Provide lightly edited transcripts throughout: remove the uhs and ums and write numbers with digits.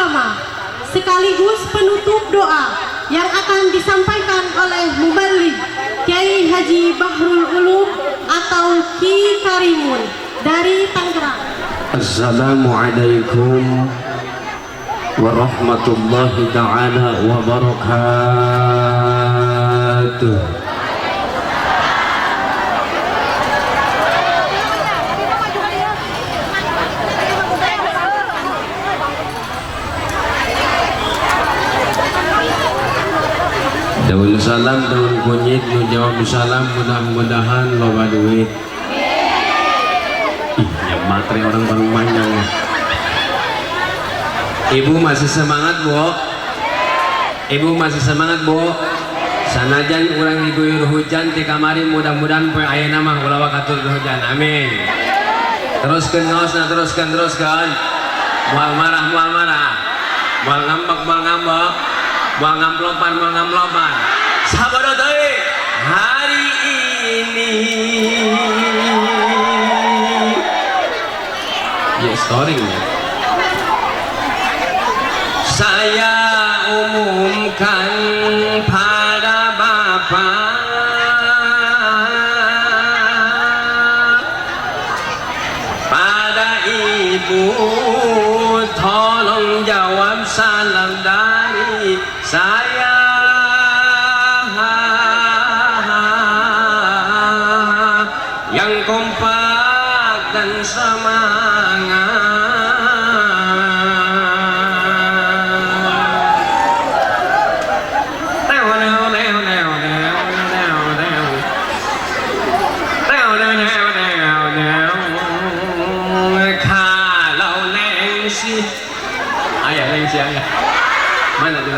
agama sekaligus penutup doa yang akan disampaikan oleh Muballigh Kiai Haji Bahrul Ulum atau Ki Karimun dari Tangerang. Assalamualaikum warahmatullahi ta'ala wabarakatuh. Daun salam, daun kunyit, nu jawab salam, mudah-mudahan loba duit. Ih, yang materi orang baru panjang ya. Ibu masih semangat, Bu? Ibu masih semangat, Bu? Sanajan urang diguyur hujan ti kamari, mudah-mudahan poe ayeuna mah ulah wakatur hujan. Amin. Teruskeun ngaosna, teruskan. Moal marah. Moal ngambek, moal ngamplopan. Sabada deui hari ini. Ya, story ya. Saya umumkan pada Bapak, pada Ibu, tolong jawab salam dari saya. Yang kompak dan semangat.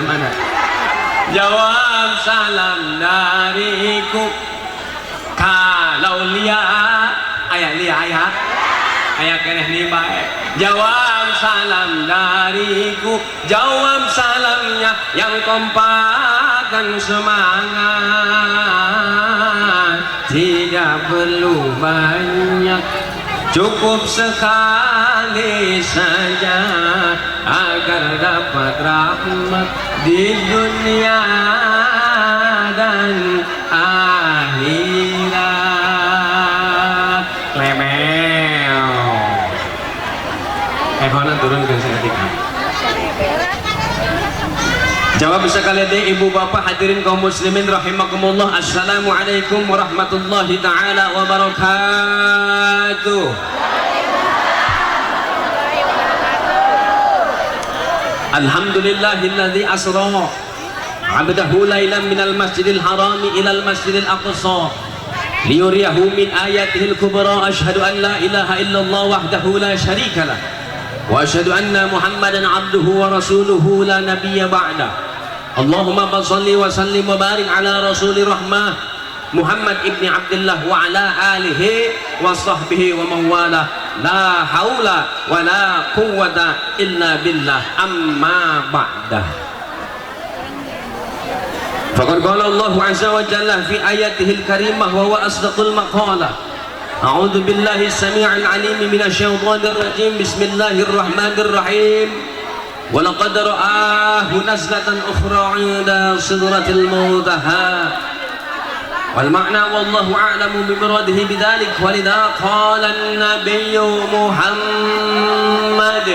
Mana? Jawab salam dariku. Kalau lihat ayat keneh nih baik. Jawab salam dariku, jawab salamnya yang kompak dan semangat. Tidak perlu banyak, cukup sekali saja agar dapat rahmat di dunia dan akhirat. Lemel Ehonan turun ke seketika. Jawab sekali deh ibu bapak hadirin kaum muslimin rahimakumullah. Assalamualaikum warahmatullahi ta'ala wabarakatuh. Alhamdulillahilladzi asra 'abdahu lailan minal masjidil harami ilal masjidil aqsa liyuriyahu min ayatihil kubra. Asyhadu an la ilaha illallah wahdahu la syarikalah wa asyhadu anna muhammadan 'abduhu wa rasuluhu la nabiyya ba'da. Allahumma shalli wa sallim wa barik ala rasulir rahmah Muhammad ibni Abdullah wa ala alihi wa sahbihi wa mawala. La haula wa la quwwata illa billah. Amma ba'dah. Faqad qala Allah azza wa jalla fi ayatihil karimah wa huwa asdaqul maqala. A'udzu billahi as-sami'il 'alim minasy syaithanir rajim. Bismillahirrahmanirrahim. Wa laqad ra'ahu nazlatan ukhra 'inda sidratil muntaha. Wal ma'na wallahu a'lamu bi muradihi bidzalik. Walidha qala an-nabiyyu Muhammad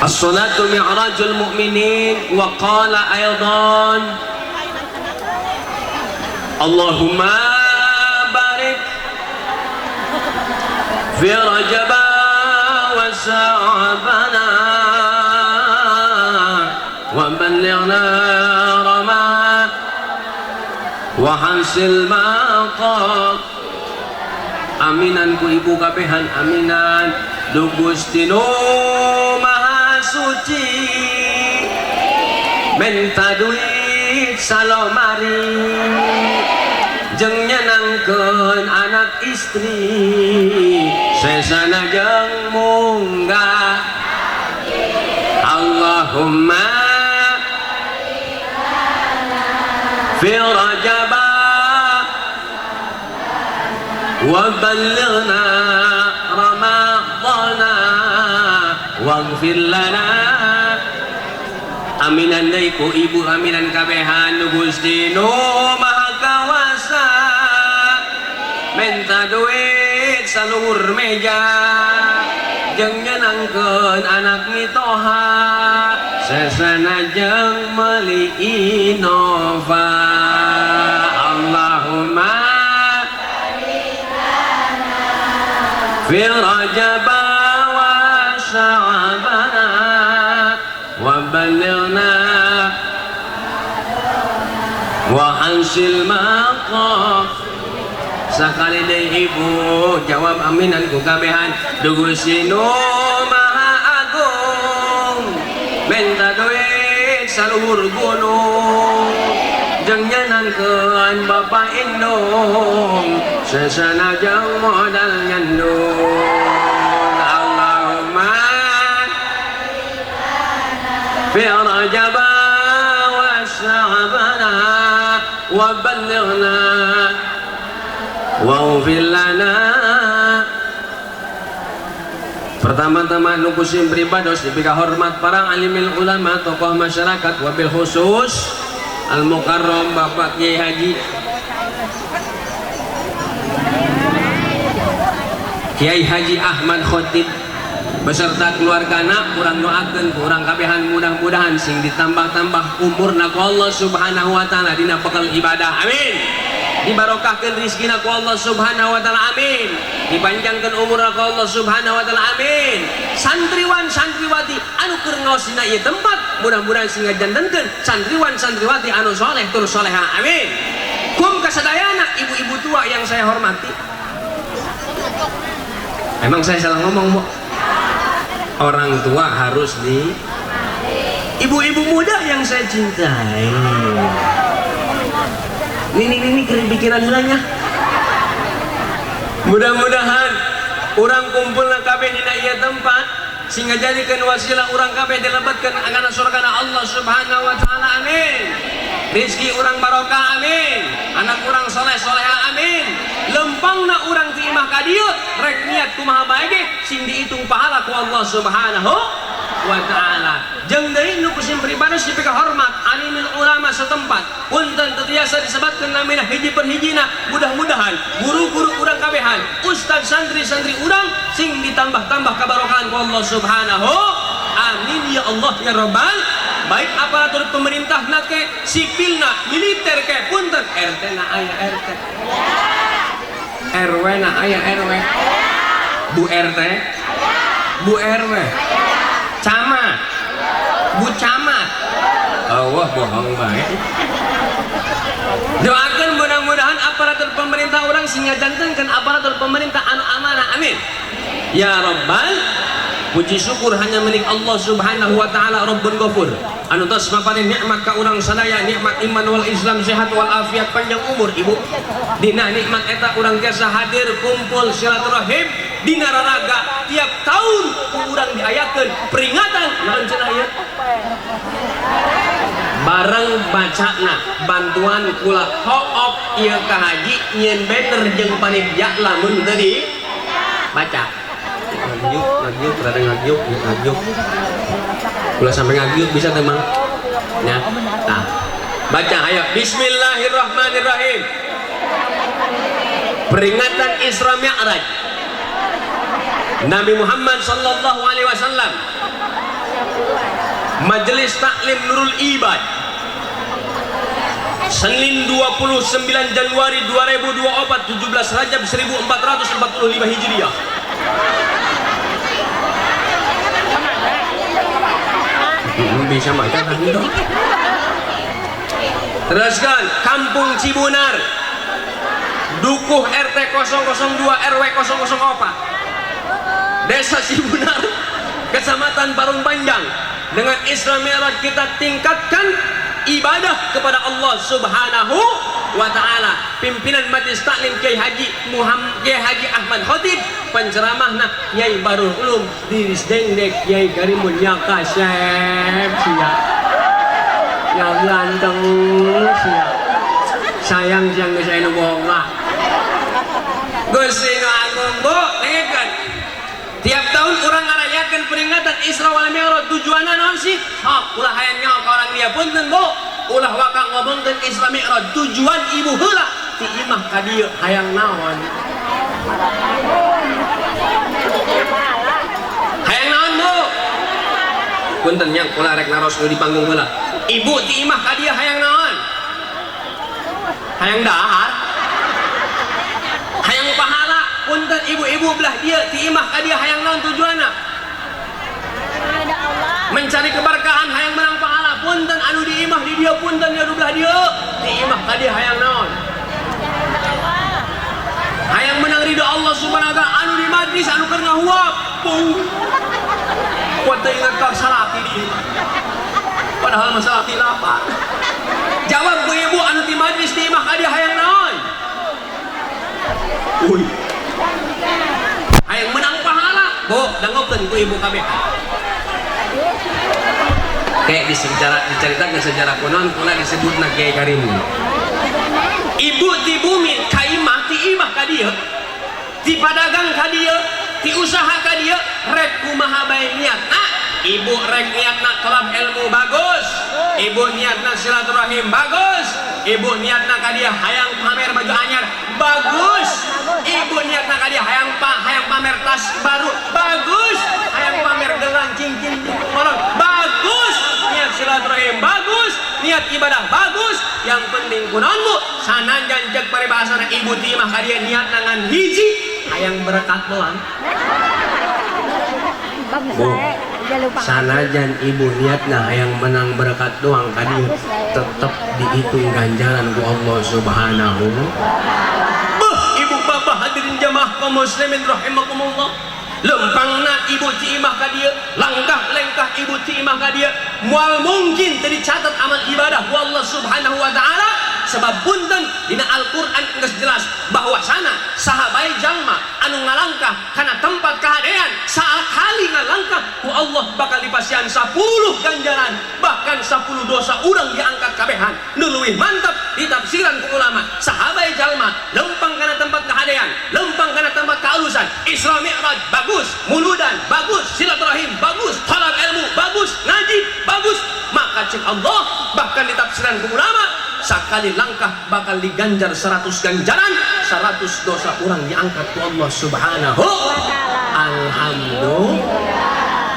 as-salatu mi'rajul mu'minin. Wa qala aydan Allahumma barik fi Rajab wa Sha'ban wa ballighna Ramadan wa hasil maqam. Aminan ku ibu kabehan, aminan. Du Gusti nu maha suci menta duit salomari jeung nyenangkeun anak istri sesana jeung munggah. Allahumma fi Rajab وبلغنا رمضان واغفر لنا. Aminan deui ku ibu, aminan kabehan Gusti nu Maha Kawasa. Menta duit saluhur meja jeung nyenangkeun anak mitoha sesana jeung meuli Innova. Allahumma fi Rajab wa Sya'ban wa balighna wa hasil maqam. Sakali deui ibu jawab aminan ku kabehan Gusti nu Maha Agung. Menta duit saluhur gunung jeung nyenangkeun Bapak Indung sesana jeung modal nyandung. Allahumma fi Rajab wa Sya'ban wa balighna waghfir lana. Pertama-tama nu kusim beribados dibika hormat para alimil ulama tokoh masyarakat, wabil khusus al mukarram Bapak Kiai Haji Kiai Haji Ahmad Khotib beserta keluargana. Urang doakeun ku urang kabehan mudah-mudahan sing ditambah-tambah umurna ku Allah Subhanahu wa taala dina bekal ibadah. Amin. Dibarokahkeun rizkina ku Allah Subhanahu wa taala. Amin. Dipanjangkeun umurna ku Allah Subhanahu wa taala. Amin. Santriwan santriwati anu keur ngaos dina ieu tempat mudah-mudahan sing ngajantenkeun santriwan santriwati anu saleh tur saleha. Amin. Kum kasadayana ibu-ibu tua yang saya hormati. Emang saya salah ngomong, Bu? Orang tua harus di ibu-ibu muda yang saya cintai. Ini pikiran nilainya. Mudah-mudahan orang kumpul kabeh dina ieu tempat sehingga jadikan wasilah orang kabeh dilebatkan kana surgana Allah Subhanahu wa taala. Amin. Rizki orang barokah. Amin. Anak orang soleh soleha. Amin. Lempangna orang terima ka dieu rek niat kumaha bae ge sing dihitung pahala ku Allah Subhanahu wa taala. Jeung deui nu kusim beribadah dipika hormat alimil ulama setempat punten teu disebatkeun namina hiji per hijina. Mudah-mudahan guru-guru urang kabehan ustaz santri-santri urang sing ditambah-tambah kabarokahan ku Allah Subhanahu. Amin ya Allah ya Rabbal. Baik aparatur pemerintah nake sipilna militer ke punten RT na aya RT RW na aya RW Bu RT Bu RW camat Bu camat. Allah bohong baik. Doakan mudah-mudahan aparatur pemerintah orang sing ngajantenkeun aparatur pemerintah anu amanah. Amin ya Rabbal. Puji syukur hanya milik Allah Subhanahu wa taala Rabbun Ghafur. Anu tos mapane nikmat ka urang sadaya, nikmat iman wal Islam, sehat wal afiat, panjang umur ibu. Dina nikmat eta urang biasa hadir kumpul silaturahim dina raraga tiap tahun urang diayakeun peringatan naon cenah ieu? Bareng bacana bantuan kula hoop ieu ka haji nyen banner jeung panitia lamun teu baca. Ngagiuk, rada ngagiuk. Kula sampai ngagiuk bisa teman. Ya. Nah. Baca ayo Bismillahirrahmanirrahim. Peringatan Isra Mi'raj Nabi Muhammad sallallahu alaihi wasallam. Majelis Taklim Nurul Ibad Senin 29 Januari 2024 17 Rajab 1445 Hijriah. Bisa baca tadi dong. Teruskan Kampung Cibunar Dukuh RT 002 RW 004 Desa Cibunar Kecamatan Parung Panjang. Dengan Isra Mi'raj kita tingkatkan ibadah kepada Allah Subhanahu wa taala. Pimpinan Majelis Taklim Kiai Haji Ahmad Khotib, penceramahna Nyai Barul Ulum Diris Dengdek Kiai Karimun Yakasep sia. Yang ganteng sia. Sayang siang saya nu bohong lah. Gusti nu agung Bu dengarkan tiap tahun orang ngarayakeun peringatan Isra wal Mi'raj tujuanna naon sih sok ulah hayang nyawa ka orang dia punten Bu ulah waka ngomongkeun Isra Mi'raj tujuan ibu heula ti imah ka dieu hayang naon hayang naon Bu punten nya ulah rek naros nu di panggung heula ibu ti imah ka dieu hayang naon hayang dahar hayang pahala punten ibu-ibu belah dia ti imah ka dia hayang naon tujuanna mencari keberkahan hayang menang pahala punten anu di imah di dia punten anu belah dia ti imah ka dia hayang naon hayang menang ridho Allah subhanahu wa ta'ala anu di majlis anu keur ngahuap kuat teu ingat ka salati di imah padahal masalah tilapa jawab ku ibu anu di majlis di imah ka dia hayang naon uy hayang menang pahala Bu dangokeun ku ibu kabeh kayak diceritakan sejarah kuno kula disebutna Kiai Karimun ibu di bumi ka imah ti imah ka dieu ti padagang ka dieu ti usaha ka dieu rek kumaha bae niatna ibu rek niatna kelab ilmu bagus ibu niatna silaturahim bagus ibu niatna ka dia hayang pamer baju anyar bagus ibu niatna ka dia hayang pamer tas baru bagus hayang pamer gelang cincin orang bagus niat silaturahim bagus niat ibadah bagus yang penting kunaon Bu sanajan cek paribahasana ibu ti imah ka dia niatna ngan hiji hayang berkat doang Bu sanajan ibu niatna hayang menang berkat doang kadi tetap dihitung ganjaran ku Allah subhanahu ibu bapak hadirin jamaah kaum muslimin rahimakumullah lempangna ibu ti imah ka dieu langkah-langkah ibu ti imah ka dieu moal mungkin teu dicatat amal ibadah ku Allah subhanahu wa ta'ala sebab punten dina Al-Qur'an geus jelas bahwasana saha bae jalma anu ngalangkah kana tempat kahadean sakali ngalangkah ku Allah bakal dipasihan 10 ganjaran bahkan 10 dosa urang diangkat kabehan nu leuwih mantap ditafsiran ku ulama saha bae jalma lempang kana tempat kahadean lempang kana tempat kaulusan Isra Mi'raj bagus muludan bagus silaturahim bagus talab ilmu bagus ngaji bagus maka cek Allah bahkan ditafsiran ku ulama sakali langkah bakal diganjar 100 ganjaran 100 dosa orang diangkat ku Allah subhanahu alhamdulillah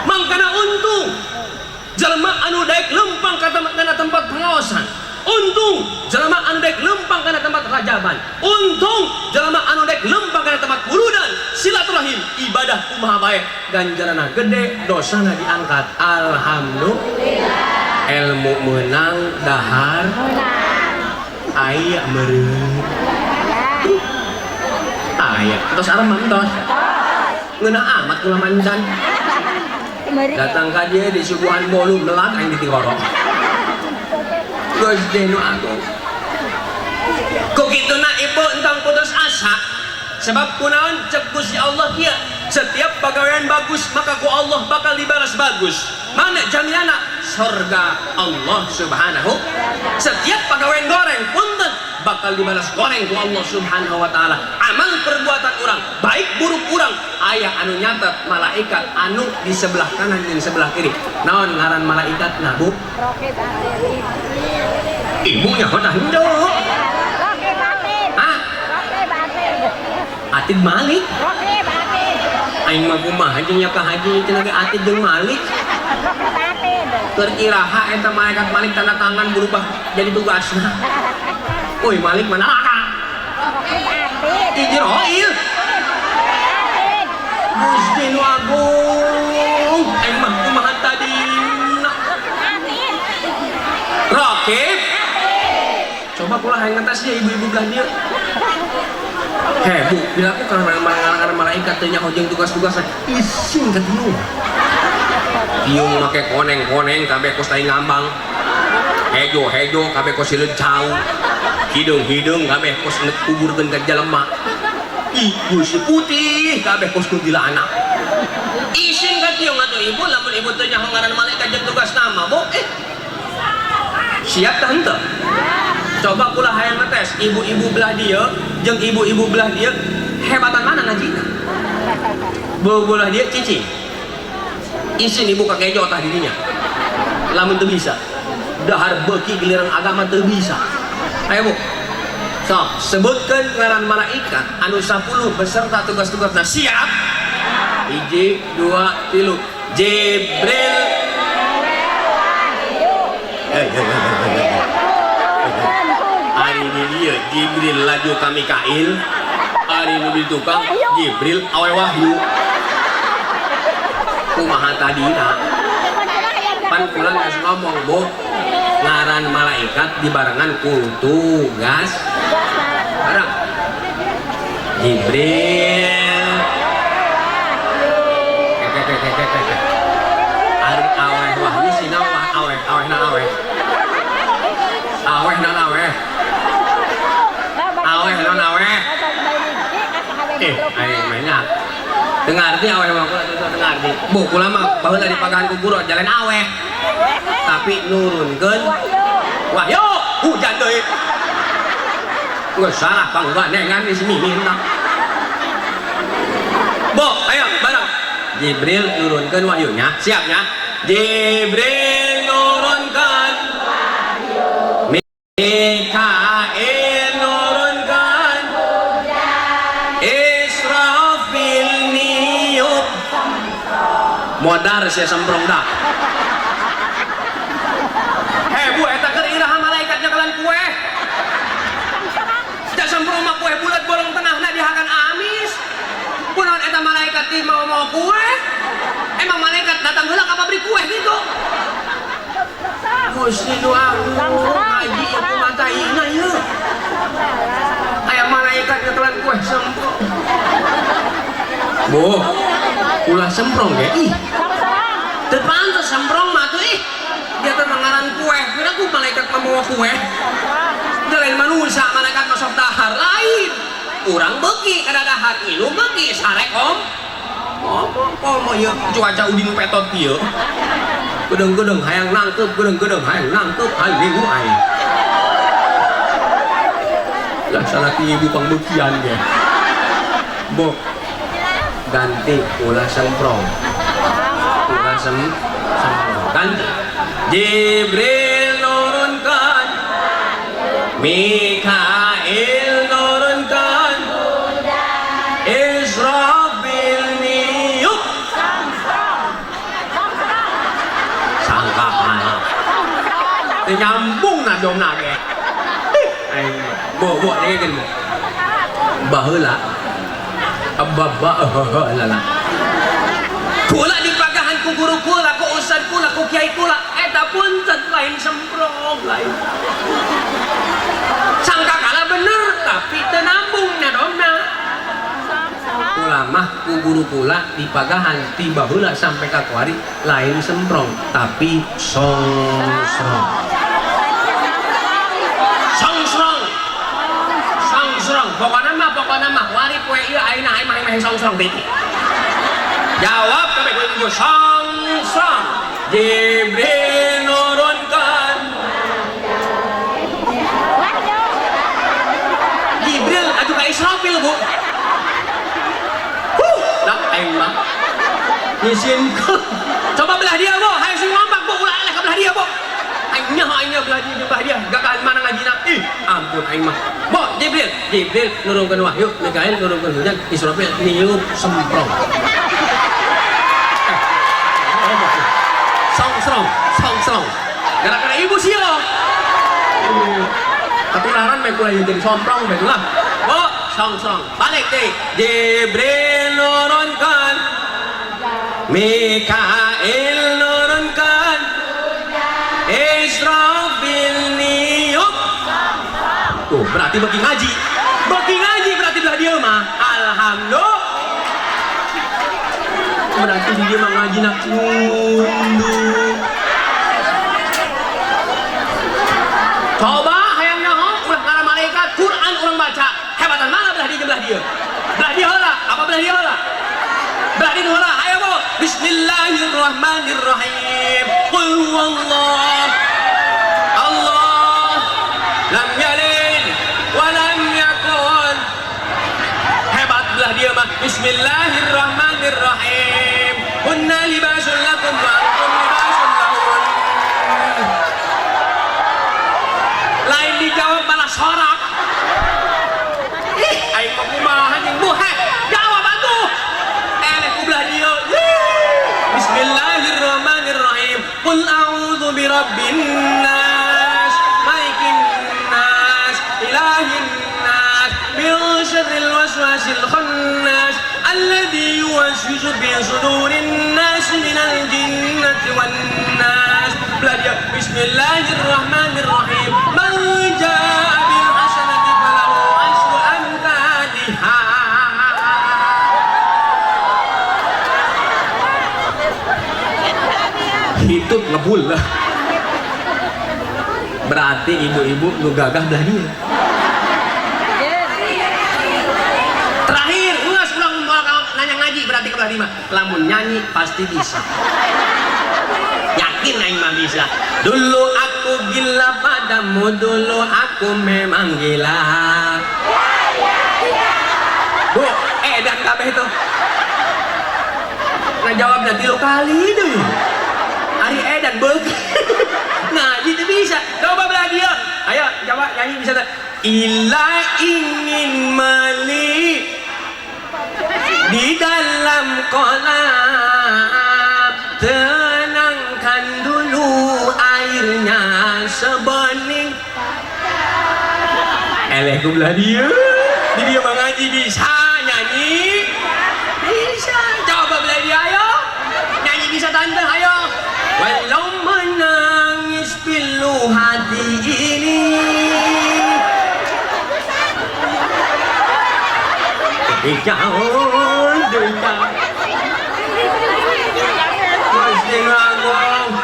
mangkana untung jelema anu daek lempang kana tempat pengawasan untung jelema anu daek lempang kana tempat rajaban untung jelema anu daek lempang kana tempat wuludan silaturahim ibadah kumaha bae ganjarana gede dosana diangkat alhamdulillah ilmu menang dahar aya meureun aya tos arem mantos ngeuna amat kula mancan datang ka dieu di suguhan bolu melat aing ditingorok geus deui nu agung ku kituna ibu entang putus asa sebab kunaon cek Gusti Allah kieu setiap pagawean bagus maka ku Allah bakal dibalas bagus mana jamiana surga Allah subhanahu setiap pagawean goreng punten bakal dibalas goreng ku Allah subhanahu wa ta'ala amal perbuatan orang baik buruk orang aya anu nyatet malaikat anu di sebelah kanan dan sebelah kiri naon ngaran malaikat nah Bu ibunya hodah hinduk Atid Malik aing mah kumaha jeung nya ka haji teh lagi Atid jeung Malik keur iraha eta malaikat Malik tanda tangan berubah jadi tugasna euy Malik mana Ijroil Gusti nu agung aing mah kumaha tadina Rakib coba kula hayang ngetes ya ibu-ibu belah dieu Bu, bila aku karena malaikat tanya hojeng tugas-tugasnya isin ke tiung make koneng-koneng kabeh kos tai ngambang hejo kabeh kos silencau hidung kabeh kos kuburkeun ka jelema ibu si putih kabeh kos kudila anak isin ka tiung atuh ibu lamun ibu tanya ngaran malaikat jeung tugas nama Bu siap tah henteu coba pula hayang ngetes ibu-ibu belah dia jeung ibu-ibu belah dia Hebatan mana ngaji? Bolah dia cici. Isi nih buka kejo otak dirinya. Lamun tuh bisa. Dahar beki giliran agama tuh bisa. Ayo bu. So, sebutkan ngaran malaikat anu 10 beserta tugas-tugasna. Siap? 1, 2, 3. Jibril. Hari ini dia Jibril laju ka Mikail. Hari ini tukang Jibril awe wahyu. Kumaha tadina pan pulang geus ngomong bu ngaran malaikat dibarengan ku tugas bareng Jibril ari aweh wahyu sina aweh na aweh non aweh ayo mainnya dengar ti aweh mah dengar ti bu kula mah baheula dipagahan ku guru jalan aweh tapi nurunkeun wahyu hujan deui geus salah pangga nengan geus mimina bu ayo bareng Jibril nurunkeun wahyunya siapnya Jibril nurunkeun Mikail nurunkeun Israfil niup modar sia semprong dah bu eta keur iraha malaikatnya kalan kue da semprong mah kue bulat bolong tengahna dihakan amis kunaon eta malaikat ti mau kue emang malaikat datang heula ka pabrik kue gitu Gusti doa haji aku mataina ieu aya malaikat ke kalan kue semprong bu ulah semprong ge ih teu pantes semprong mah tuh ih dia teh mangaran kue kira ku malaikat membawa kue dia lain manusia malaikat masuk dahar lain urang beuki kada dahar ilu beuki sarek om mau ya cuaca udin petot ieu gedeng-gedeng hayang nangkep gedeng-gedeng hayang nangkep hayang minggu ai lah salah ibu pangbukian ge bo ganti ulah semprong ganti Jibril nurunkan Mikail nurunkan Israfil niup sangka anak nyambung na dom nage bo degen baheula abba lala kula dipagahan ku guru kula ku ustad kula ku kiai kula eta punten lain semprong lain sangka kalah bener tapi teu nambung na domna kula mah ku guru kula dipagahan ti baheula sampai ka kuari lain semprong tapi songsrong pokokna mah wari kue ieu ayeuna aya mah songsrong deui jawab kabeh ku songsrong Jibril nurunkan Jibril aju ka Israfil bu dah aing mah ngisinkeun coba belah dia bu hayu sing ngompak bu ulah eleh ka belah dia bu aing nya belah dia gak ka mana ngajina ih ampun aing mah bu Jibril nurunkan wahyu Mikail nurunkan hujan Israfil niup semprong songsrong gara-gara ibu sih lo ketularan baik pula jadi somprong baik lah oh songsrong balik deh Jibril nurunkan Mikail nurunkan Israfil niup tuh berarti bagi ngaji berarti belah dia mah alhamdulillah berarti dia mah ngaji nak nunduk coba hayang nyaho ulah ngara malaikat Quran urang baca hebatan mana belah dia heula apa belah dia heula ayo bu bismillahirrahmanirrahim qul huwallah Allah lam yalid wa lam yakun hebat Bismillahirrahmanirrahim. Hunna libasun lakum wa antum libasun lahun. Lain dijawab malah sorak. Aing mah kumaha jeung bu, jawab atuh. Kubelah dia. Bismillahirrahmanirrahim. Qul a'udzu birabbin nas, malikin nas, ilahin nas, min syarril waswasil khannas, alladzi yuwaswisu fi sudurin nas minal jinnati wan nas. Belah dia. Bismillahirrahmanirrahim. Man jaa'a bil hasanati falahu asyru amsalihha. Hidup ngebul lah. Berarti ibu-ibu nu gagah belah dia. Terakhir, ulas ulang nanya ngaji berarti kebelah lima. Lamun nyanyi pasti bisa. Yakin aing mah bisa. Dulu aku gila padamu, dulu aku memang gila. Bu, dan kabeh itu. Ngajawab nanti lo kali deh. Ari edan beuk. Ngaji itu bisa. Coba belah dia. Ayo jawab nyanyi bisa tak? Ila ingin meli di dalam kolam, tenangkan dulu airnya sebening. Eleh ku belah dia. Di dia mengaji bisa nyanyi. Bisa. Coba belah dia ayo. Nyanyi bisa tante ayo. Walau menangis pilu hati ini, jauh dekat mesti ngagong.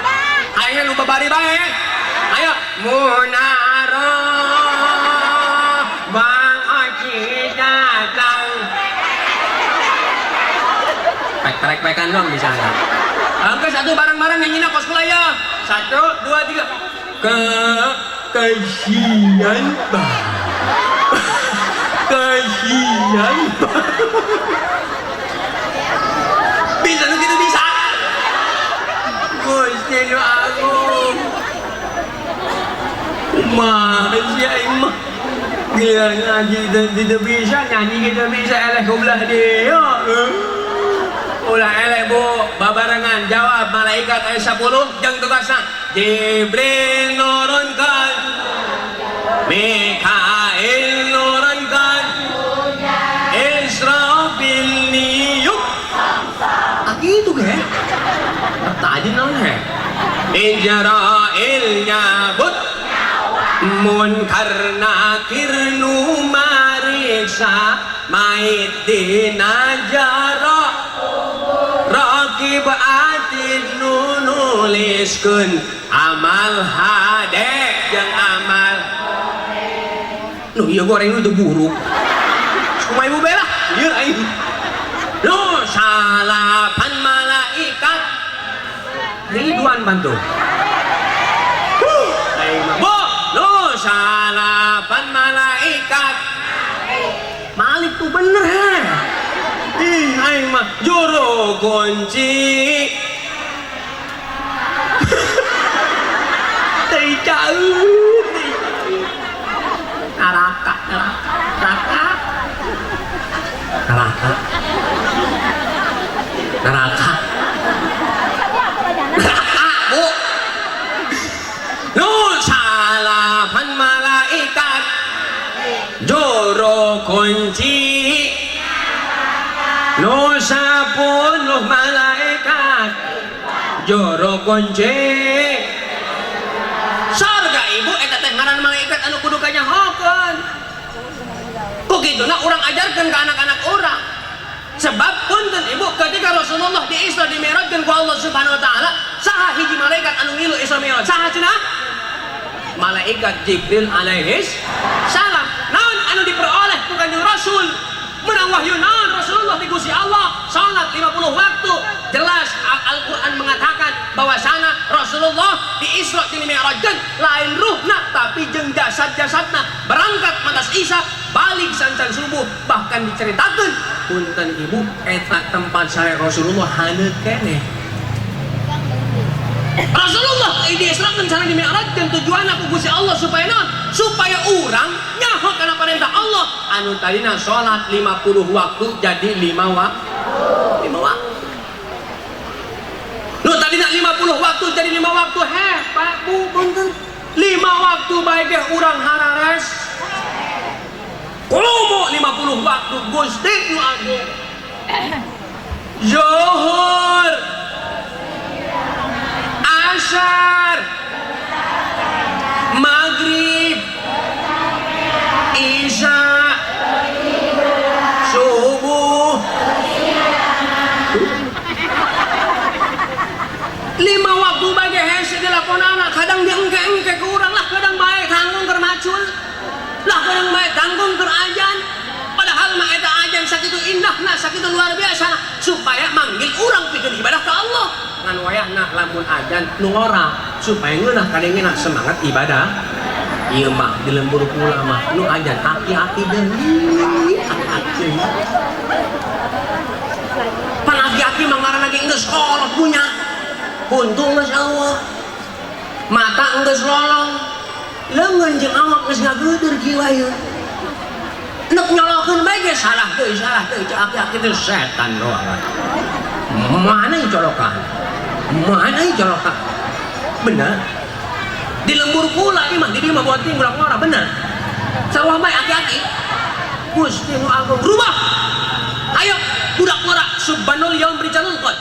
Ayo lupa bari baik. Ayo munara bang Oci datang. Pek-pekan dong bisa nggak? Angka satu bareng-bareng nyanyi kos kulaya. 1, 2, 3. Kasihan bah. Kasihan bah. Bisa lu gitu bisa. Gusti nu agung. Masya Allah. Gila ngaji tidak bisa, nyanyi kita bisa, eleh kubelah dia. Ulah eleh bu, babarengan jawab malaikat ayat 10 jeung tugasna Jibril nurunkan, Mikail nurunkan, Israfil niyuk. Gitu ke? Tadi noleh. Ijrail nyabut, Munkar Nakir nu mariksa, Mait dinajara, Rakib atid nu nuliskeun amal hadek jeung amal. Nu ieu goreng nu teu buruk. Kumaha ibu bela? Ieu aing. Nu salapan malaikat Ridwan bantu. Bu, nu salapan malaikat Malik tuh bener he. Ih, aing mah juru kunci. Teu jauh. Neraka. Bu. Nu salapan malaikat juru kunci. Nu 10 malaikat juru kunci. Sorga ibu eta teh ngaran malaikat anu kudu kanyahokeun. Kukituna urang ajarkeun ka anak-anak urang. Sebab punten ibu ketika Rasulullah di Isra di Mi'rajkeun ku Allah Subhanahu wa taala, saha hiji malaikat anu ngilu Isra Mi'raj? Saha cenah? Malaikat Jibril alaihi salam. Naon anu diperoleh ku Kanjeng Rasul? Menang wahyu naon Rasulullah di Gusti Allah, salat 50 waktu. Jelas Al-Qur'an mengatakan bahwasana Rasulullah di Isra di Mi'rajkeun lain ruhna tapi jeung jasad-jasadna berangkat matas Isa balik sancan subuh bahkan diceritakan punten ibu eta tempat saya Rasulullah hana keneh Rasulullah di Isra rencana di Mi'raj dan tujuan aku Gusti Allah supaya naon? Supaya orang nyaho kana perintah Allah anu tadina salat 50 waktu jadi 5 waktu. Nu tadina 50 waktu jadi 5 waktu Pak Bu punten 5 waktu bae ge urang harares. Kulo 50 waktu Gusti nu agung. Zuhur Asyar Maghrib Isya Subuh 5 waktu bagi hese dilakonana kadang diengke-engke ke urang lah kadang bae tanggung keur macul lah kadang bae tanggung keur ajan padahal mah eta ajan sakitu indahna sakitu luar biasa supaya manggil urang pikeun ibadah ka Allah ngan wayahna lamun ajan nu ngora supaya ngeunah kadengena semangat ibadah ieu mah di lembur kula mah nu ajan aki-aki deui aki-aki pan aki-aki mah ngaranna ge geus kolot punya untung geus Allah mata geus lolong leungeun jeung awak geus ngageuder jiwa ieu nek nyolokeun bae ge salah deui cek aki-aki teh setan doang mana yang colokan benar di lembur pula imah di dia mah buat tinggal ngora benar sawah bae aki-aki Gusti nu agung rubah ayo budak ngora subhanal yaum rijalul qad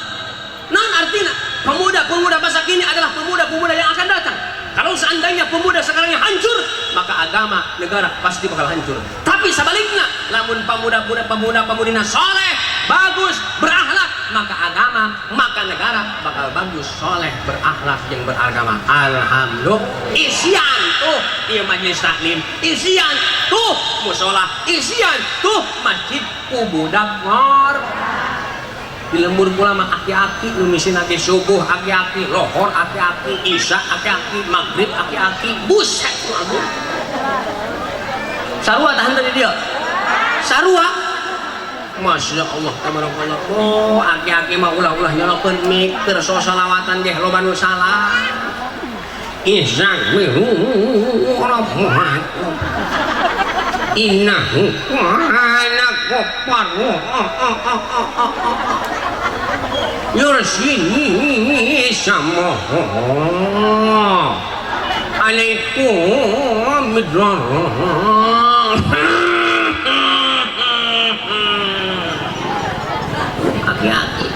naon artina pemuda masa kini adalah pemuda yang akan datang kalau seandainya pemuda sekarang yang hancur maka agama negara pasti bakal hancur tapi sebaliknya lamun pemuda-pemudina soleh bagus berakhlak maka agama maka negara bakal bagus soleh berakhlak yang beragama alhamdulillah isian tuh ieu majelis taklim isian tuh musola isian tuh masjid budak ngor di lembur pula mah aki-aki nu misin aki subuh aki-aki lohor aki-aki isya aki-aki maghrib aki-aki buset aku sarua tahan tadi dia sarua Masya Allah tabarakallah oh aki-aki mah ulah-ulah nyolokeun mik keur salawatan ge loba nu salah innahu kana ghaffar yursini sama alaikum midrar aki-aki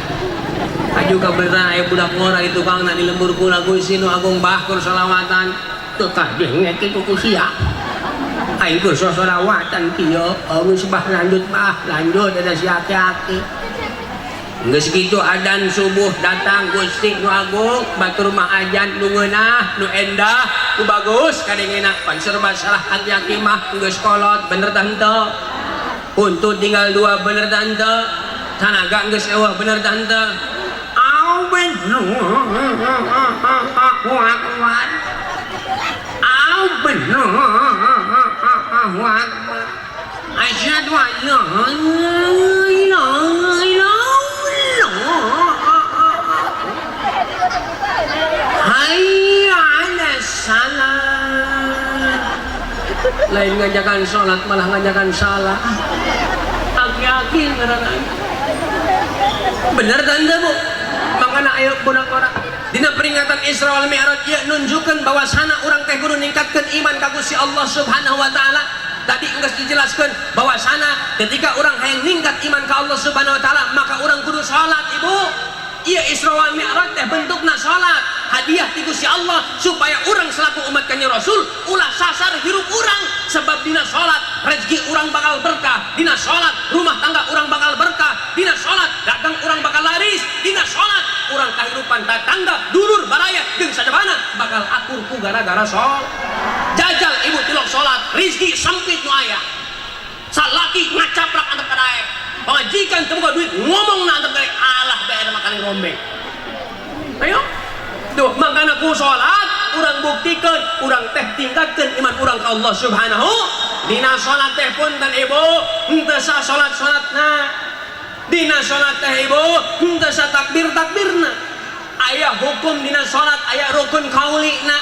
aju kabertan aya budak ngora itu kang na di lembur kula Gusti nu agung bahkur salawatan teu kadeh kitu ku sia aing keur salawatan kieu geus bah lanjut ada si aki-aki geus kitu adzan subuh datang Gusti nu agung batur mah ajan nu ngeunah nu endah nu bagus kadengena pan serba salah aki-aki mah geus kolot bener tah henteu untuk tinggal 2 bener tah henteu tanaga geus eueuh bener tah henteu au bener au bener asyhadu an la ilaha illallah hayya 'alas salat lain ngajakan salat malah ngajakan salah aki-aki ngaranna bener tanda Bu makana ayo budak orang dina peringatan Isra wal Mi'raj ieu nunjukkeun bahwasana urang teh kudu ningkatkeun iman ka Gusti Allah Subhanahu wa taala tadi geus dijelaskeun bahwasana ketika urang hayang ningkat iman ka Allah Subhanahu wa taala maka urang kudu salat Ibu ieu Isra wal Mi'raj teh bentukna salat hadiah ti Gusti Allah supaya urang selaku umat kanjeng Rasul ulah sasar hirup urang sebab dina salat rezeki urang bakal berkah dina salat rumah tangga urang bakal berkah dina salat dagang urang bakal laris dina salat urang kahirupan tatangga dulur baraya jeung sadabana bakal akur ku gara-gara salat jajal ibu tilok salat rezeki sempit nu aya salaki ngacaplak antep kadaek majikan teu boga duit ngomongna antep kadaek alah bae makane rombeng ayo tuh makana ku salat urang buktikeun urang teh tingkatkeun iman urang ka Allah Subhanahu dina salat teh punten ibu henteu sa salat-salatna, dina salat teh ibu henteu sa takbir-takbirna. Aya hukum dina salat, aya rukun qaulina,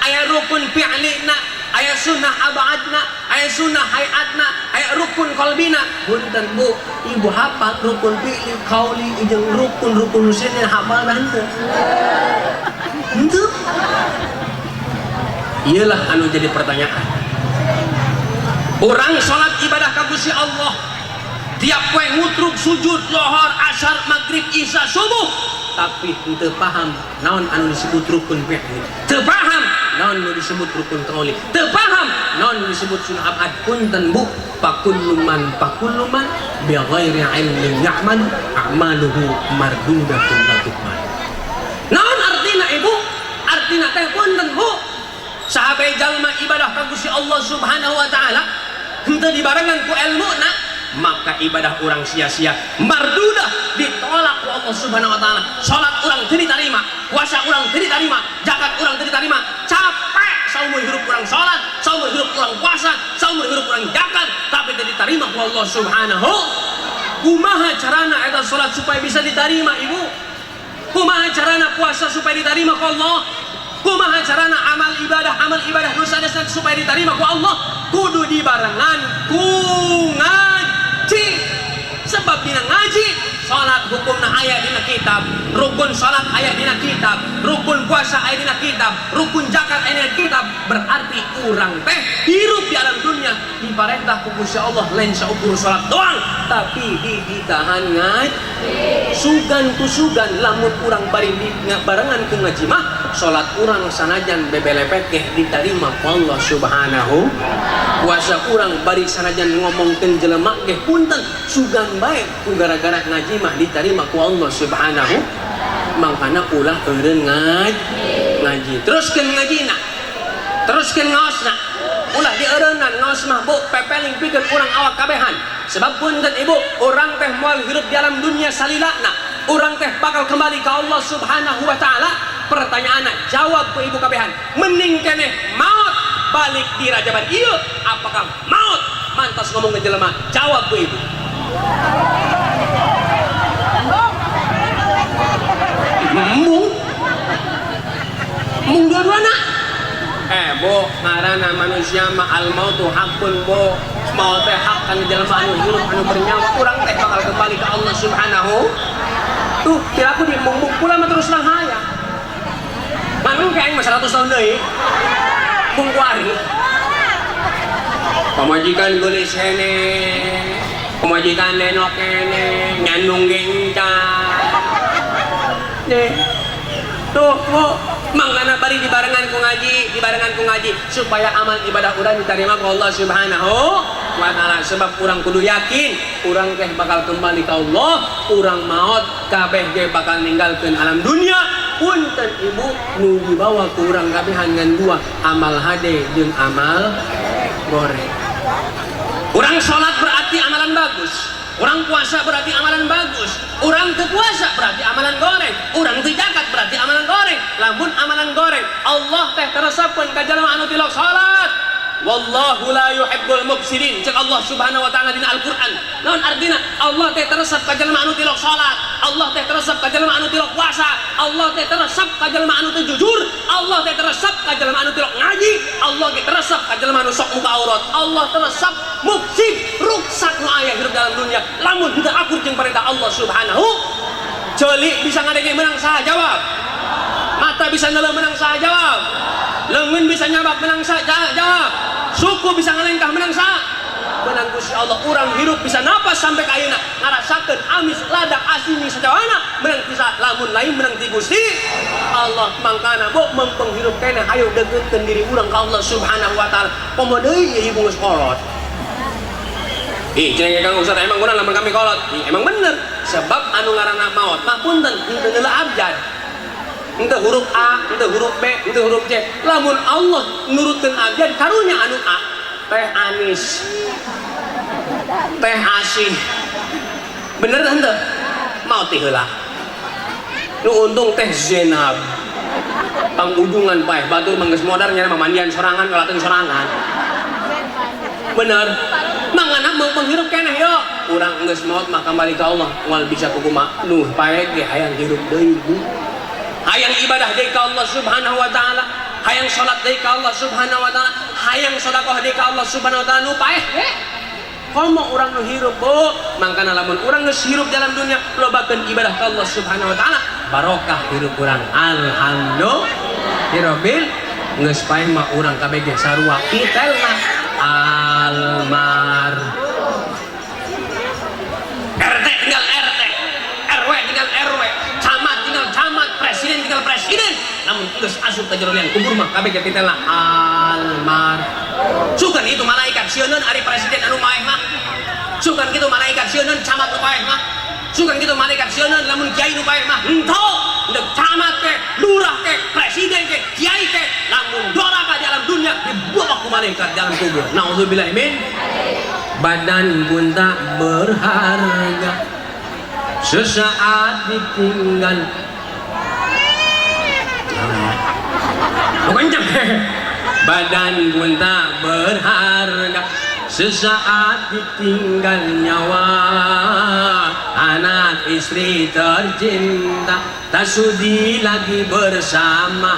aya rukun fi'lina, aya sunnah abadna, aya sunnah hayatna, aya rukun qalbina. Punten Bu, ibu hafal rukun fi'li, qauli, jeung rukun nusinna hafal henteu? Henteu. Iyalah anu jadi pertanyaan. Orang salat ibadah ka Gusti Allah tiap poe ngutruk sujud lohor, asar, maghrib, isya, subuh, tapi teu paham naon anu disebut rukun fi'li, teu paham naon anu disebut rukun qauli, teu paham naon anu disebut sunnah abad. Punten Bu, pakullu man bi ghairi ilmin ya'mal a'maluhu mardudatun la tuqbal. Naon artina ibu? Artina teh punten Bu, sahabat jalma ibadah ka Gusti Allah Subhanahu wa taala henteu dibarengan ku ilmuna, maka ibadah orang sia-sia, mardudah, ditolak ku Allah Subhanahu wa taala. Salat orang teu ditarima, puasa orang teu ditarima, zakat orang teu ditarima. Capek saumur hidup orang salat, saumur hidup orang puasa, saumur hidup orang zakat, tapi teu ditarima ku Allah Subhanahu. Kumaha carana eta salat supaya bisa diterima ibu? Kumaha carana puasa supaya diterima ku Allah? Kumaha carana amal ibadah dosa-dosa supaya diterima ku Allah? Kudu dibarengan ku ngaji. Sebab dina ngaji salat hukumna aya dina kitab, rukun salat aya dina kitab, rukun puasa aya dina kitab, rukun zakat aya dina kitab. Berarti urang teh hirup di alam dunia diparentah ku Gusti Allah lain saukur salat doang, tapi ditahan ngaji. Sugan ku sugan lamun urang bari barengan ku ngaji mah salat urang sanajan bebelepet teh diterima ku Allah Subhanahu. Puasa urang bari sanajan ngomongkeun jelema teh punten sugan bae ku gara-gara ngaji mah diterima ku Allah Subhanahu. Mangkana ulah eureun ngaji. Teruskeun ngajina, teruskeun ngaosna, ulah dieureunnan ngaos mah Bu pepeling pikeun urang awak kabehan. Sebab punten ibu, orang teh moal hidup di alam dunia salilana, orang teh bakal kembali ke Allah Subhanahu wa taala. Pertanyaanna jawab ku ibu kabehan, mending keneh maut balik di rajaban ieu, apakah maut mantas ngomong ke jelema? Jawab ku ibu. Mung dua-duana. Bu, ngaranna manusia mah al mautu haqqun Bu. Maut teh hak kan jelema anu hirup anu bernyawa, urang teh bakal kembali ke Allah Subhanahu. Tuh, kira aku di mung pula mah terus lang hayang. Manung kayak aing mah 100 tahun deui. Mung kuari. Pamajikan geulis hene, pamajikan lenok hene, nyandung genca. Deh. Tuh, Bu, mangkana bari dibarengan ku ngaji supaya amal ibadah urang diterima ku Allah Subhanahu wa taala. Sebab urang kudu yakin urang teh bakal kembali ke Allah, urang maot kabeh ge bakal ninggalkeun alam dunia. Punten ibu nu dibawa ku urang kabehan ngan dua, amal hade jeung amal goreng. Urang salat berarti amalan bagus, urang puasa berarti amalan bagus, urang teu puasa berarti amalan goreng, urang teu zakat berarti amalan goreng. Lamun amalan goreng Allah teh teresepkeun ka jalma anu tilok salat, wallahu la yuhibbul mufsidin, cek Allah Subhanahu wa taala dina Al-Qur'an. Naon artina? Allah teh teresep ka jalma anu tilok salat, Allah teh teresep ka jalma anu tilok puasa, Allah teh teresep ka jalma anu teu jujur, Allah teh teresep ka jalma anu tilok ngaji, Allah teh teresep ka jalma anu sok muka aurat, Allah teresep mufsid ruksak nu aya hirup dalam dunia lamun henteu akur jeung perintah Allah Subhanahu. Ceuli bisa ngadenge menang saha jawab, mata bisa ngeuleuh menang saha jawab, leungeun bisa nyabak menang saha jawab, suku bisa ngalengkah menang saha menang Gusti Allah. Urang hirup bisa napas sampai ka ayeuna ngarasakeun amis ladak asini sajawana menang bisa lamun lain menang ti Gusti Allah. Mangkana Bu mempeng hirup keneh hayu deukeutkeun diri urang ka Allah Subhanahu wa taala. Pomo deui ieu ibu geus kolot. Cenah Kang Ustaz emang guna lamun kami kolot. Emang bener, sebab anu ngaranna maot mah punten henteu neula abjad. Henteu huruf A, henteu huruf B, henteu huruf C. Lamun Allah nurutkeun abjad karunya anu A, teh anis, teh asih. Bener henteu? Maot teh heula. Nu untung teh Zainab. Pangujungan bae batur manggeus modar nya mandian sorangan kalateun sorangan. bener mangana mau penghirup keneh yo urang geus maot mah kembali ka Allah moal bisa kumaha nuh pae ge hayang hirup deui hayang ibadah deui ka Allah subhanahu wa ta'ala hayang salat deui ka Allah subhanahu wa ta'ala hayang sedekah deui ka Allah subhanahu wa ta'ala nu paeh komo urang nu hirup mangkana lamun urang geus hirup dalam dunia lobakeun ibadah ka Allah subhanahu wa ta'ala barokah hirup urang alhamdulillah geus paeh mah urang kabeh ge sarua pitelna almar RT tinggal RT RW tinggal RW camat tinggal camat presiden tinggal presiden namun geus asup ka jero liang kubur mah kabeh ge pitelna almar sugan itu malaikat sieunun ari presiden anu maeh mah sugan kitu malaikat sieunun camat nu paeh mah sugan kitu malaikat sieunun lamun kiai nu paeh mah henteu deuk camat ke lurah ke presiden ke kiai ke lamun doraka di alam dunia dibawa ku malaikat dalam kubur naudzubillah min badan pun tak berharga sesaat ditinggal kencang badan pun tak berharga sesaat ditinggal nyawa anak istri tercinta tak sudi lagi bersama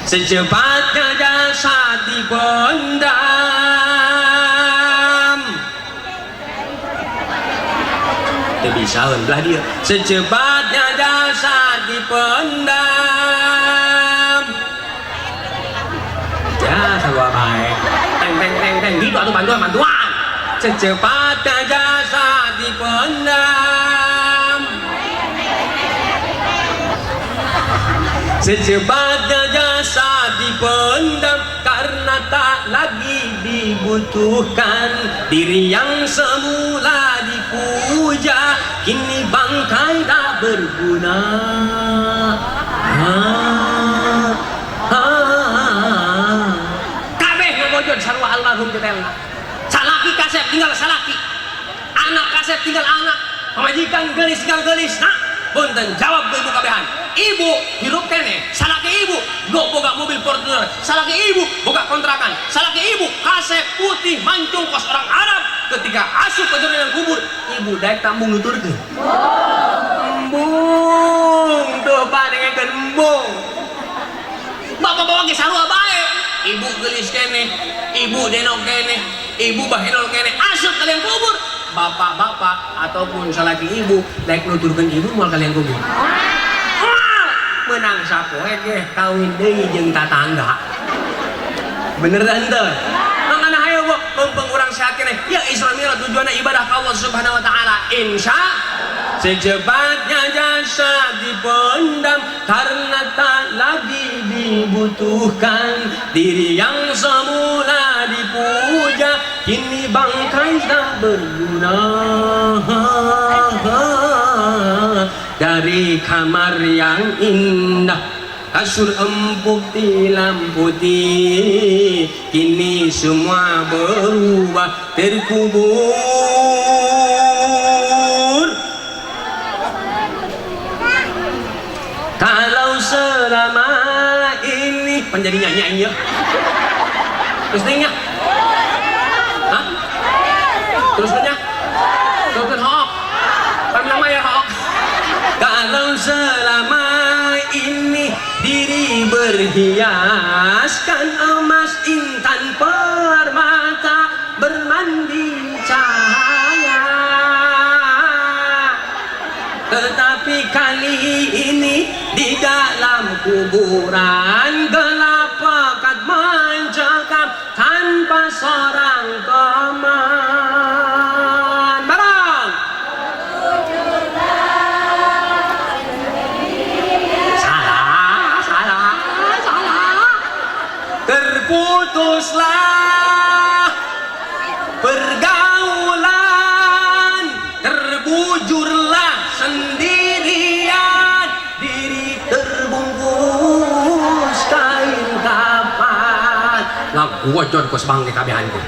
secepatnya jasad dipendam tidak bisa belah dia secepatnya jasad dipendam ya sabar baik teng gitu atau bantuan secepatnya jasad dipendam secepatnya jasad dipendam karena tak lagi dibutuhkan diri yang semula dipuja kini bangkai tak berguna kabeh ngabojod sarua almarhum tetelna salaki kasep tinggal salaki anak kasep tinggal anak pamajikan geulis tinggal geulis nah punten jawab ibu kabehan ibu hirup kene salaki ibu boga mobil Fortuner salaki ibu boga kontrakan salaki ibu kasep putih mancung kos orang Arab ketika asup ke dalam kubur ibu daek tambung nuturkeun embung tuh padengekeun embung bapak-bapak ge sarua bae ibu geulis kene ibu denok kene ibu bahenol kene asup ke dalam kubur bapak-bapak ataupun salaki ibu daek nuturkeun ibu moal kalian kubur menang sapoe ge kawin deui jeung tatangga beneran teh mangana hayo mumpung urang sehat keneh ya Isra Mi'raj tujuanna ibadah ka Allah Subhanahu wa taala insya secepatnya jasad dipendam karena tak lagi dibutuhkan diri yang semula dipuja kini bangkai tak berguna dari kamar yang indah kasur empuk tilam putih kini semua berubah terkubur kalau selama ini penjadi nyanyi ya terus nanya hah terus nanya terus hok kan nama ya hok kalau selama ini diri berhiaskan emas intan permata bermandi cahaya tetapi kali ini di dalam kuburan gelap pekat mencekam tanpa seorang teman barang salah terputuslah pergaulan terbujurlah sendirian diri terbungkus kain kapan ngaku wajon kos bangke kabehan ku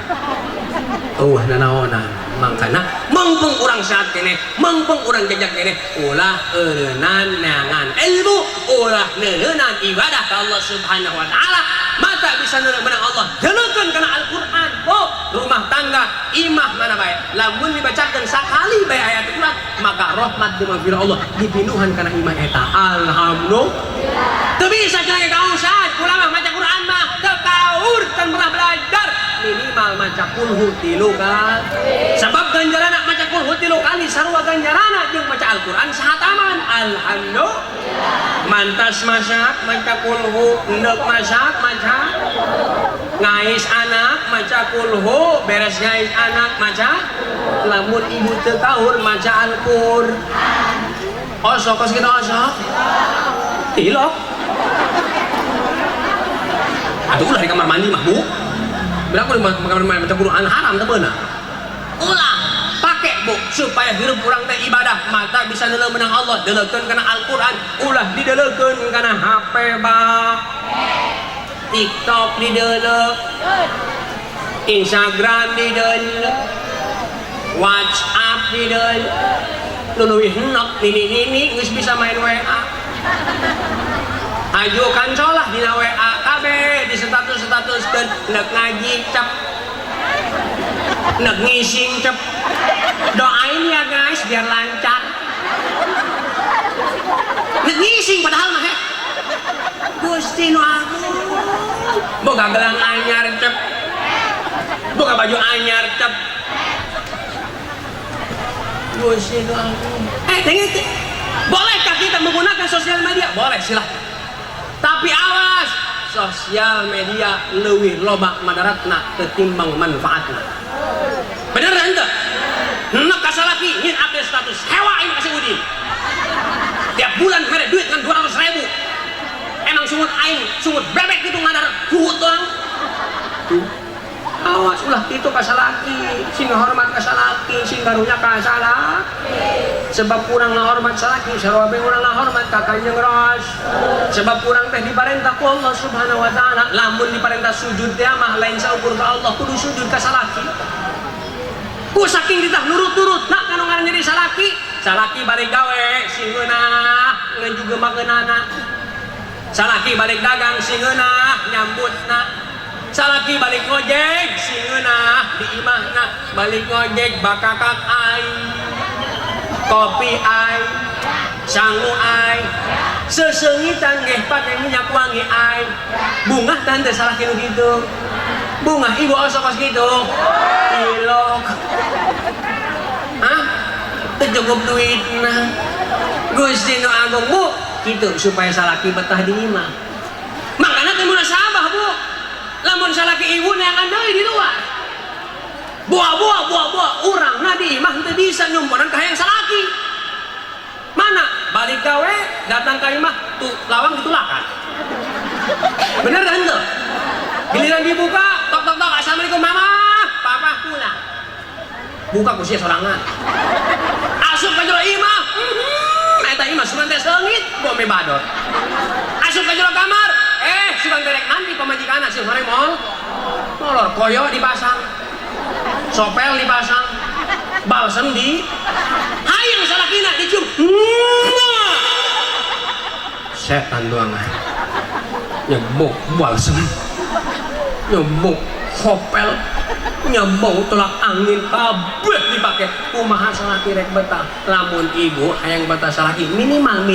nanaonan mangkana mengpeng urang sehat kene mengpeng urang jajak kene ulah eureunnan neangan ilmu ulah neureunnan ibadah ka Allah Subhanahu wa taala mata bisa menang Allah delekeun kana Al-Qur'an. Oh, rumah tangga imah mana bae lamun dibacakeun sakali bae ayat Al-Qur'an maka rahmat jeung maghfirah Allah dipinuhan kana imah eta. Alhamdulillah. Teu bisa cenah ka Ustaz, ulah mah maca Qur'an mah teu kaur kan pernah belajar. Minimal maca kulhu 3 kali. Sebab ganjarana maca kulhu 3 kali sarua ganjarana jeung maca Al-Qur'an sahataman. Alhamdulillah. Mantas masak maca kulhu, hendak masak maca ngais anak maca kulhu, beres ngais anak maca, lamun ibu teu kaur maca Al-Qur'an. Osok kos kita osok. Tilok. Atuh ulah di kamar mandi mah, Bu. Berapa di kamar mandi baca Qur'an haram teu beunang. Ulah pakai Bu supaya hirup urang teh ibadah, mata bisa neuleum menang Allah, deulekeun kana Al-Qur'an, ulah dideulekeun kana HP bah. TikTok dideulek, Instagram dideulek, WhatsApp dideulek. Nu leuwih enak nini geus bisa main WA. Ajukan colah dina WA kabeh di status-statuskeun neuk ngaji cep. Neuk ngising cep. Doain ya guys biar lancar. Neuk ngising padahal mah Gusti nu agung. Boga gelang anyar cep. Boga baju anyar cep. Gusti nu agung. Dengar bolehkah kita menggunakan sosial media? Boleh, silahkan. Tapi awas, sosial media leuwih loba madaratna ketimbang manfaatna. Bener ente? Nek kasalaki nyin update status, hewa ini kasih udin. Tiap bulan mere duit kan 200.000. Emang sungut aing, sungut bebek itu ngadar kuhut doang. Awas ulah itu kasalaki, sing hormat kasalaki, sing karunya kasalaki. Sebab kurang ngahormat salaki, sarua be urang ngahormat ka Kanjeng Ros. Sebab kurang teh diparentah ku Allah Subhanahu wa taala, lamun diparentah sujud teh mah lain saukur ka Allah kudu sujud ka salaki. Ku saking ditah nurut-nurut nak kanu ngaran jadi salaki, salaki balik gawe sing geunah ngejugemakeunana. Salaki balik dagang sing geunah nyambutna. Salaki balik ngojek sing geunah di imahna, balik ngojek bakakak aing. Kopi ai, sangu ai, sesengitan geh pakai minyak wangi ai. Bunga tante salah kinu gitu. Bunga ibu osok gitu. Ilok. Hah? Cukup duit nah. Gusti nu agung Bu, gitu supaya salaki betah di imah. Makanya teh munasabah Bu. Lamun salaki ibu neangan deui di luar. Buah, urang nadi imah teu bisa nyumponan ka hayang salaki. Mana? Balik gawe, datang ka imah, tuh lawang ditulakan. Bener kan tuh? Giliran dibuka, tok, assalamualaikum mama, papa pulang. Buka ku sia sorangan. Asup ka jero imah, eta imah sugan teh seungit, bome badot. Asup ka jero kamar, sugan terek mandi pamajikanna sing hore mall. Molor koyo dipasang. Sopel dipasang, balsem di hayang salakina dicium. Setan doang nyebuk balsem, nyebuk sopel, nyebuk tolak angin kabeh dipake. Kumaha salaki rek betah lamun ibu hayang betah salaki minimal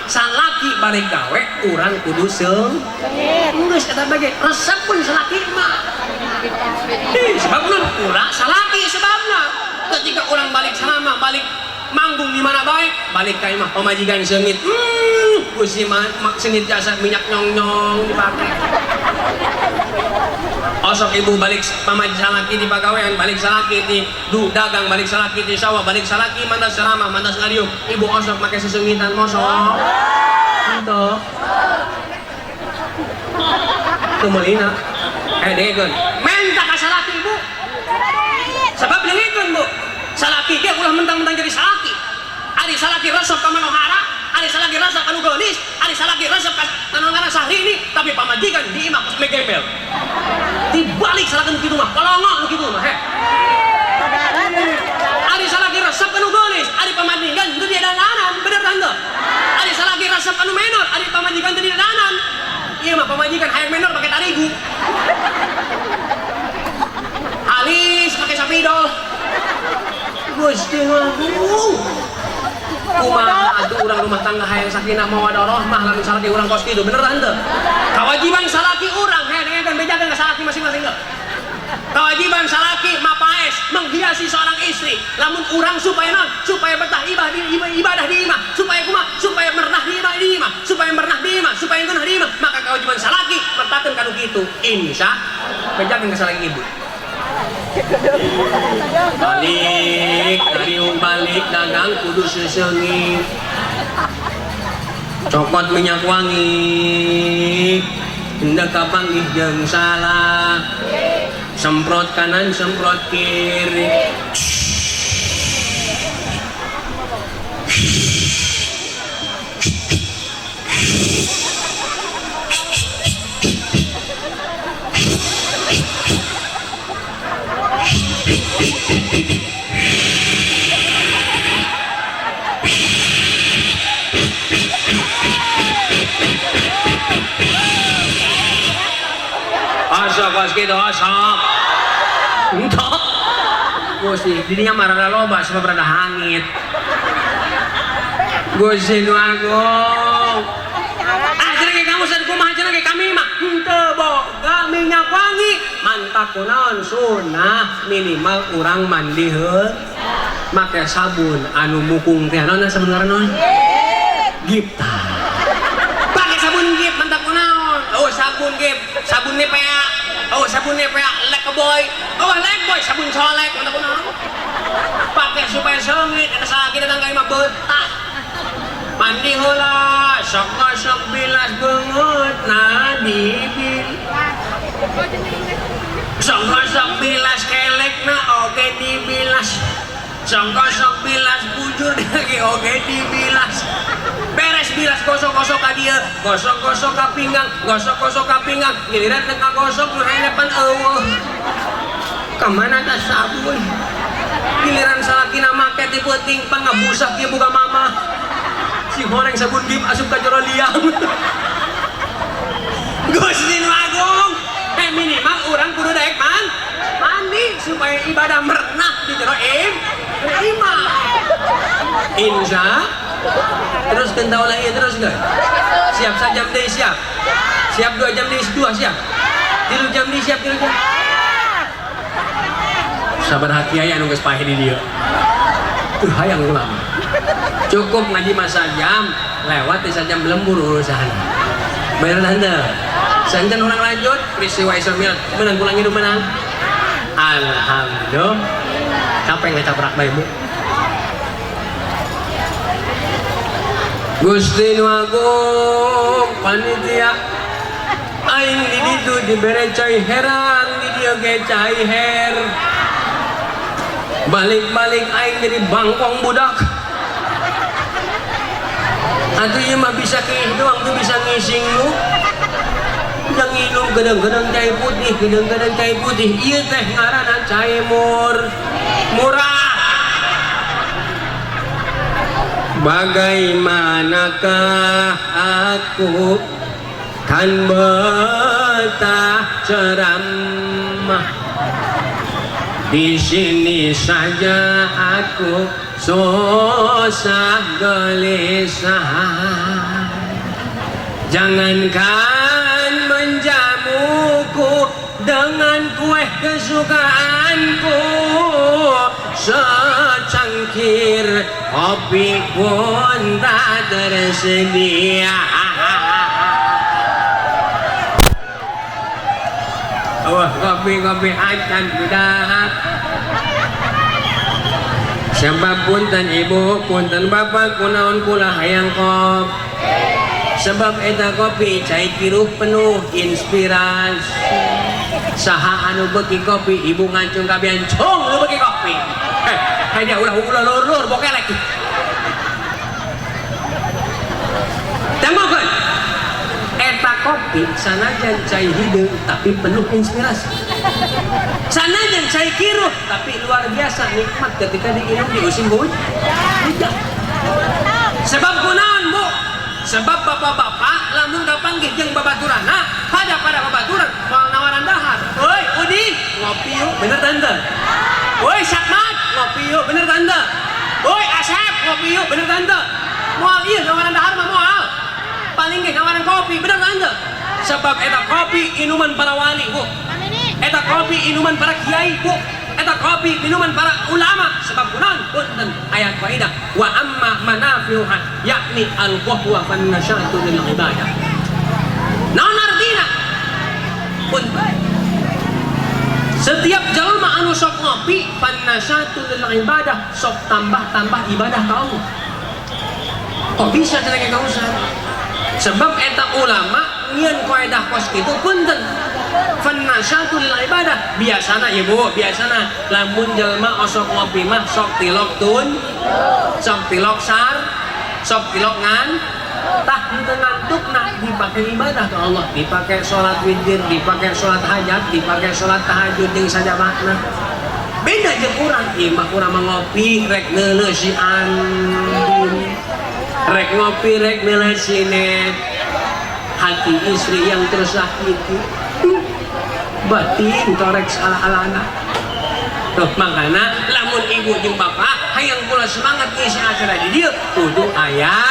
salaki balik gawe urang kudu seung geus eta bage resep pun salaki mah. Sebab nun ulah salaki sebabna ketika orang balik salama balik manggung di mana baik balik ka imah pamajikan seungit Gusti seungit jasa minyak nyong dipake. Osok ibu balik pamaji salaki di pagawean, balik salaki di dagang, balik salaki di sawah, balik salaki mantas ceramah, mantas ngariung, ibu osok make sesungitan mosok itu kemelina degeun menta ka salaki ibu sebab leungikeun Bu salaki ge ulah mentang-mentang jadi salaki ari salaki resep ka manohara, ari salaki resep anu geulis, ari salaki resep ka anu ngaran Sahrini, tapi pamajikan di imah pas megembel dibalik salaki nu kitu mah kolongo nu kitu mah ari salaki resep anu geulis, ari pamajikan teu dia dananan bener tante. Ari salaki resep anu menor, ari pamajikan teu dia dananan. Iya mah pamajikan hayang menor pakai tarigu Gusti Agung. Kumaha atuh urang rumah tangga hayang sakinah mawaddah rahmah lamun salaki urang kos kitu bener teu? Kewajiban salaki urang dengekeun bejakeun ka salaki masing-masing teu? Kewajiban salaki mapaes menghiasi seorang istri lamun urang supaya naon supaya betah ibadah di imah supaya kumaha supaya mernah di imah supaya mernah di imah supaya geunah di imah maka kewajiban salaki mertakeun kanu kitu insya bejakeun ka salaki ibu balik dagang kudu seseungit cokot minyak wangi hendak kapanggih jeung salah semprot kanan semprot kiri asap pas gitu asap entah Gusti didinya marana loba sebab rada hangit Gusti Nu Agung cenah ge kamu sad kumaha cenah ge kami mah henteu boga minyak wangi mantap kunaon sunah minimal urang mandi heul make sabun anu mukung teh naon sabun ngaran naon Gipta pake sabun Gip mantap kunaon sabun Gip sabun Nivea sabun Nivea Lekeboy Lekboy sabun solek mantap kunaon pake supaya seungit eta salaki datang ka imah betah mandi heula sok gosok bilas beungeut na dibil sok gosok bilas kelekna oge dibilas sok gosok bilas bujur lagi oge dibilas beres bilas gosok-gosok ka dieu gosok-gosok ka pinggang giliran teu kagosok nu helepan eueuh kamana ta sabun giliran salakina make ti peuting pangabusak ieu boga mama si goreng sabun Gip asup ka jero liang Gusti Nu Agung minimal urang kudu daek mandi supaya ibadah merenah di jero imah insya terus kentau lagi terus guys siap sajam deh siap 2 jam deh 2 siap 3 jam deh siap 3 jam sabar hati aya anu geus pahe di dieu hayang ulama cukup ngaji masa jam lewat sajam belembur urusan bener tante santen orang lanjut peristiwa Isra Mi'raj menang pulang hidup menang alhamdulillah capek ngecaprak bae Bu Gusti Nu Agung panitia aing di ditu dibere cai herang di dieu ge cai her balik-balik aing jadi bangkong budak atuh ieu mah bisa kieu doang tuh bisa ngising lu yang minum gedeng-gedeng cai putih ieu teh ngaranna cai murah bagaimanakah aku kan betah ceramah di sini saja aku susah gelisah jangankan menjamuku dengan kue kesukaanku secangkir kopi pun tak tersedia kopi acan budak sebab punten ibu punten bapak kunaon kula hayang kop sebab eta kopi cai kiruh penuh inspirasi saha anu beuki kopi ibu ngancung kabian cung lu beuki kopi dia ulah lur bokelek tanggokeun eta kopi sanajan cai hideung tapi penuh inspirasi sanajan cai kiruh tapi luar biasa nikmat ketika diinum di musim hujan sebab kunaon Bu sebab bapak-bapak lamun kapanggih jeung babaturana pada babaturan moal nawaran dahar euy Udin ngopi yuk bener tante euy Sakmat ngopi yuk bener tante kopi yuk, bener tante. Moal iya ngawanan dahar mah moal. Paling ge ngawanan kopi, bener tante. Sebab eta kopi inuman para wali, Bu. Eta kopi inuman para kiai, Bu. Eta kopi minuman para ulama. Sebab kunaon punten ayat kaidah wa amma manafi'uha yakni al-qahwa fan nasyatu lil ibadah. Naon artina? Punten. Setiap jalma anu sok ngopi fan nasyatu lil ibadah, sok tambah-tambah ibadah ka Allah. Kok bisa cenah ka Ustaz? Sebab eta ulama nyeun kaidah kos kitu punten. Fannasyatu lil ibadah biasana ibu biasana lamun jelma osok ngopi mah sok tilok tun sok tilok sar sok tilok ngan tah henteu ngantuk nah dipakai ibadah ke Allah, dipakai sholat witir, dipakai sholat hajat, dipakai sholat tahajud jeung sajamaahna. Beda jeung urang ieu mah urang mah ngopi rek neuleuh si andin, rek ngopi rek neuleuh si net, hati istri yang tersakiti, batin torek ala-alana. Tuh makana lamun ibu jeung bapak hayang kula semangat ngisi acara di dieu kudu aya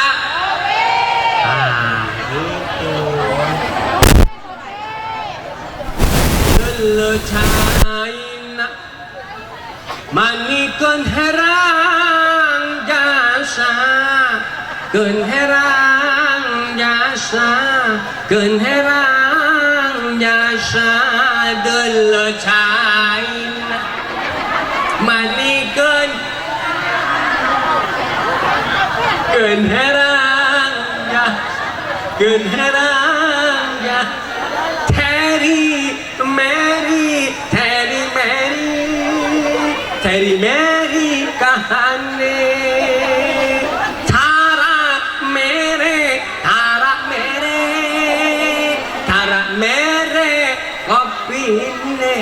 gitu. Lelecaina manikeun herang jasa keun herang jasa keun herang jasa delecaina manikeun keun herang jasa keun herang jasa Terry Mary Terry Mary Terry Mary kahane Tara mere Tara mere Tara mere kopine.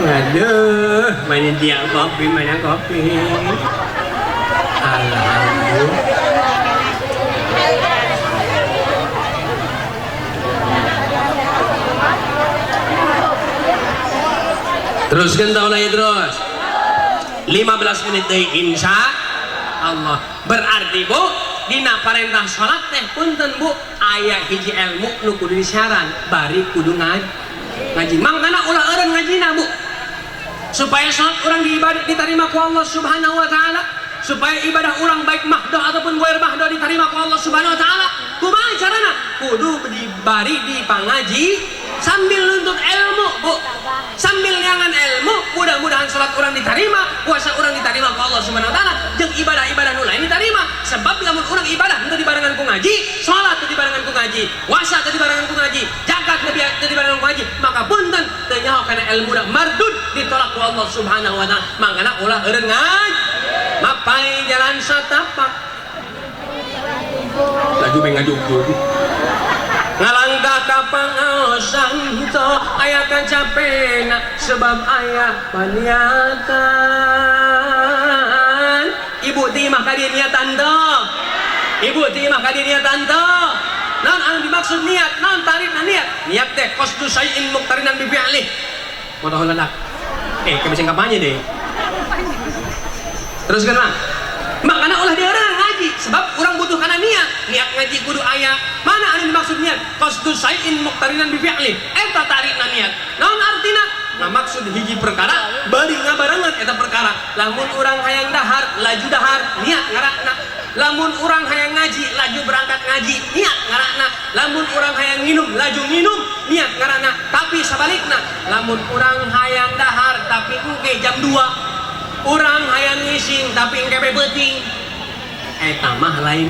Aduh, mana dia kopi, mana kopi. Alhamdulillah. Teruskan taulai terus 15 menit deui insya Allah. Berarti Bu dina parentah sholat teh punten Bu aya hiji ilmu nu kudu disiaran bari kudu ngaji mangkana ulah eureun ngajina Bu supaya sholat urang diterima ku Allah subhanahu wa ta'ala, supaya ibadah urang baik mahdoh ataupun goer mahdoh diterima ku Allah subhanahu wa ta'ala. Kumaha carana? Kudu dibari dipangaji sambil nuntut ilmu Bu, sambil nyangan ilmu, mudah-mudahan sholat urang diterima, puasa urang diterima ku Allah subhanahu wa ta'ala, jeung ibadah-ibadah nu lain diterima. Sebab lamun urang ibadah teu dibarengan ku ngaji, sholat teu dibarengan ku ngaji, puasa teu dibarengan ku ngaji, zakat teu dibarengan ku ngaji, maka punten teu nyaho kana ilmuna mardud ditolak ku Allah subhanahu wa ta'ala. Mangkana ulah eureun ngaji mapai jalan satapak laju mengajuk-juk ngalangkah ka pangaosan to aya kacapena sebab aya paniatan. Ibu timah ka dieu niatan to, ibu timah ka dieu niatan to. Naon anu dimaksud niat? Naon tarifna niat? Niat teh qasdu syai'in muqtarinan bi fi'lih. Motoh ledak. Kebising kampanye deh. Teruskan Bang. Makanya ulah dia orang ngaji sebab orang butuh karena niat ngaji kudu aya mana anu dimaksud niat qasdu syai'in muqtarinan bi fi'li eta tarikna niat. Naon artina? Maksud hiji perkara bari ngabarengan eta perkara. Lamun urang hayang dahar laju dahar niat ngarakna, lamun urang hayang ngaji laju berangkat ngaji niat ngarakna, lamun urang hayang nginum laju nginum niat ngarakna. Tapi sebalikna lamun urang hayang dahar tapi engke jam 2 urang hayang ngising tapi engke beuting eta mah lain.